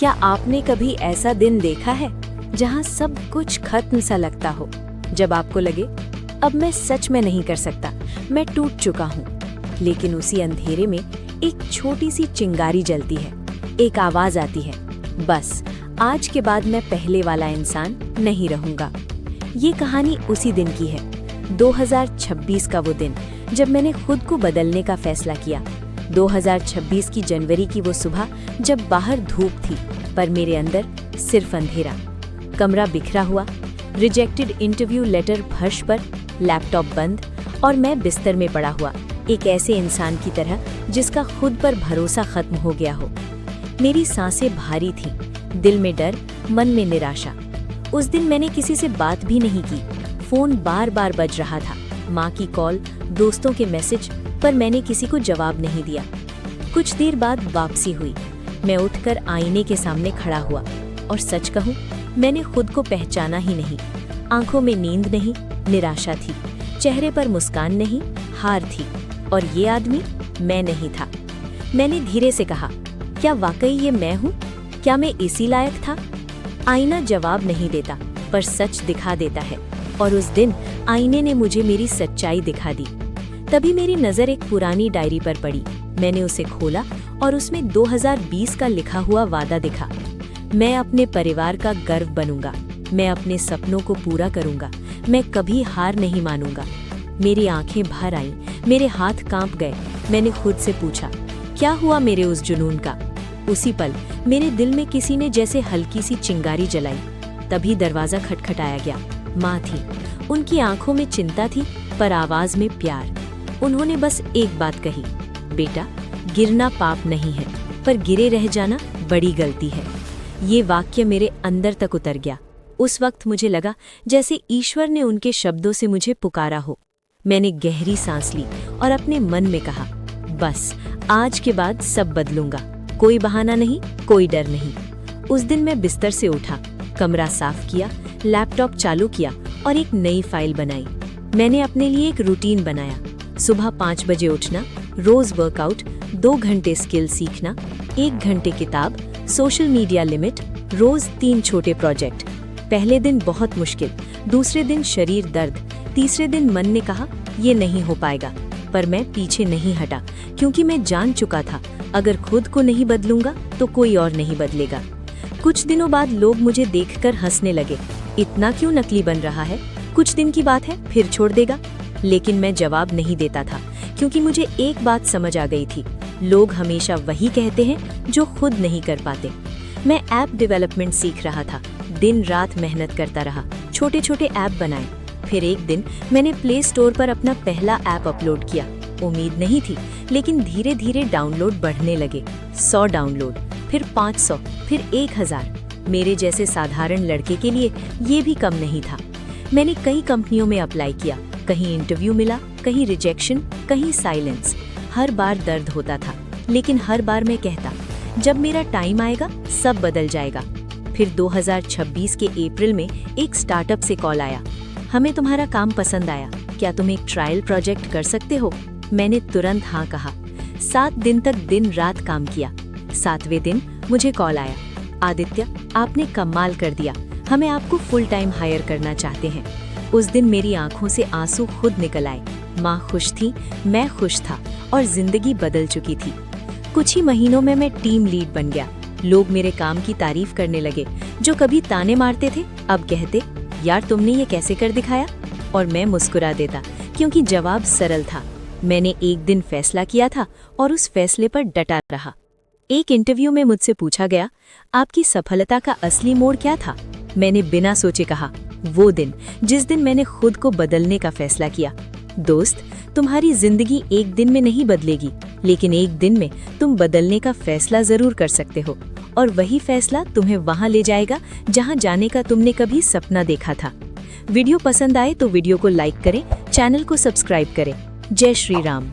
क्या आपने कभी ऐसा दिन देखा है जहां सब कुछ खत्म सा लगता हो, जब आपको लगे अब मैं सच में नहीं कर सकता, मैं टूट चुका हूं, लेकिन उसी अंधेरे में एक छोटी सी चिंगारी जलती है, एक आवाज आती है, बस आज के बाद मैं पहले वाला इंसान नहीं रहूंगा। ये कहानी उसी दिन की है, 2026 का वो दिन जब मैंने खुद को बदलने का फैसला किया। 2026 की जनवरी की वो सुबह जब बाहर धूप थी पर मेरे अंदर सिर्फ अंधेरा। कमरा बिखरा हुआ, रिजेक्टेड इंटरव्यू लेटर फर्श पर, लैपटॉप बंद और मैं बिस्तर में पड़ा हुआ, एक ऐसे इंसान की तरह जिसका खुद पर भरोसा खत्म हो गया हो। मेरी सांसें भारी थीं, दिल में डर, मन में निराशा। उस दिन मैंने किसी से बात भी नहीं की। फोन बार बार बज रहा था, माँ की कॉल, दोस्तों के मैसेज, पर मैंने किसी को जवाब नहीं दिया। कुछ देर बाद वापसी हुई। मैं उठकर आईने के सामने खड़ा हुआ और सच कहूं, मैंने खुद को पहचाना ही नहीं। आंखों में नींद नहीं, निराशा थी, चेहरे पर मुस्कान नहीं, हार थी, और ये आदमी मैं नहीं था। मैंने धीरे से कहा, क्या वाकई ये मैं हूँ? क्या मैं इसी लायक था? आईना जवाब नहीं देता, पर सच दिखा देता है, और उस दिन आईने ने मुझे मेरी सच्चाई दिखा दी। तभी मेरी नज़र एक पुरानी डायरी पर पड़ी। मैंने उसे खोला और उसमें 2020 का लिखा हुआ वादा दिखा। मैं अपने परिवार का गर्व बनूंगा, मैं अपने सपनों को पूरा करूंगा, मैं कभी हार नहीं मानूंगा। मेरी आंखें भर आईं, मेरे हाथ कांप गए। मैंने खुद से पूछा, क्या हुआ मेरे उस जुनून का? उसी पल मेरे दिल में किसी ने जैसे हल्की सी चिंगारी जलाई। तभी दरवाजा खटखटाया गया। माँ थी, उनकी आंखों में चिंता थी पर आवाज में प्यार। उन्होंने बस एक बात कही, बेटा, गिरना पाप नहीं है, पर गिरे रह जाना बड़ी गलती है। ये वाक्य मेरे अंदर तक उतर गया। उस वक्त मुझे लगा जैसे ईश्वर ने उनके शब्दों से मुझे पुकारा हो। मैंने गहरी सांस ली और अपने मन में कहा, बस आज के बाद सब बदलूंगा, कोई बहाना नहीं, कोई डर नहीं। उस दिन मैं बिस्तर से उठा, कमरा साफ किया, लैपटॉप चालू किया और एक नई फाइल बनाई। मैंने अपने लिए एक रूटीन बनाया, सुबह 5 बजे उठना, रोज वर्कआउट, 2 घंटे स्किल सीखना, 1 घंटे किताब, सोशल मीडिया लिमिट, रोज 3 छोटे प्रोजेक्ट। पहले दिन बहुत मुश्किल, दूसरे दिन शरीर दर्द, तीसरे दिन मन ने कहा ये नहीं हो पाएगा, पर मैं पीछे नहीं हटा, क्योंकि मैं जान चुका था अगर खुद को नहीं बदलूंगा तो कोई और नहीं बदलेगा। कुछ दिनों बाद लोग मुझे देखकर हंसने लगे, इतना क्यों नकली बन रहा है, कुछ दिन की बात है फिर छोड़ देगा। लेकिन मैं जवाब नहीं देता था, क्योंकि मुझे एक बात समझ आ गई थी, लोग हमेशा वही कहते हैं जो खुद नहीं कर पाते। मैं ऐप डेवलपमेंट सीख रहा था, दिन रात मेहनत करता रहा, छोटे छोटे ऐप बनाए। फिर एक दिन मैंने प्ले स्टोर पर अपना पहला ऐप अपलोड किया। उम्मीद नहीं थी, लेकिन धीरे धीरे डाउनलोड बढ़ने लगे। 100 डाउनलोड, फिर 500, फिर 1000। मेरे जैसे साधारण लड़के के लिए ये भी कम नहीं था। मैंने कई कंपनियों में अप्लाई किया, कहीं इंटरव्यू मिला, कहीं रिजेक्शन, कहीं साइलेंस। हर बार दर्द होता था, लेकिन हर बार मैं कहता, जब मेरा टाइम आएगा सब बदल जाएगा। फिर 2026 के अप्रैल में एक स्टार्टअप से कॉल आया, हमें तुम्हारा काम पसंद आया, क्या तुम एक ट्रायल प्रोजेक्ट कर सकते हो? मैंने तुरंत हाँ कहा। 7 दिन तक दिन रात काम किया। 7वें दिन मुझे कॉल आया, आदित्य, आपने कमाल कर दिया, हमें आपको फुल टाइम हायर करना चाहते हैं। उस दिन मेरी आंखों से आंसू खुद निकल आए। माँ खुश थी, मैं खुश था, और जिंदगी बदल चुकी थी। कुछ ही महीनों में मैं टीम लीड बन गया। लोग मेरे काम की तारीफ करने लगे। जो कभी ताने मारते थे अब कहते, यार तुमने ये कैसे कर दिखाया? और मैं मुस्कुरा देता, क्योंकि जवाब सरल था। मैंने एक दिन फैसला किया था और उस फैसले पर डटा रहा। एक इंटरव्यू में मुझसे पूछा गया, आपकी सफलता का असली मोड़ क्या था? मैंने बिना सोचे कहा, वो दिन जिस दिन मैंने खुद को बदलने का फैसला किया। दोस्त, तुम्हारी जिंदगी एक दिन में नहीं बदलेगी, लेकिन एक दिन में तुम बदलने का फैसला जरूर कर सकते हो, और वही फैसला तुम्हें वहां ले जाएगा जहां जाने का तुमने कभी सपना देखा था। वीडियो पसंद आए तो वीडियो को लाइक करें, चैनल को सब्सक्राइब करें। जय श्री राम।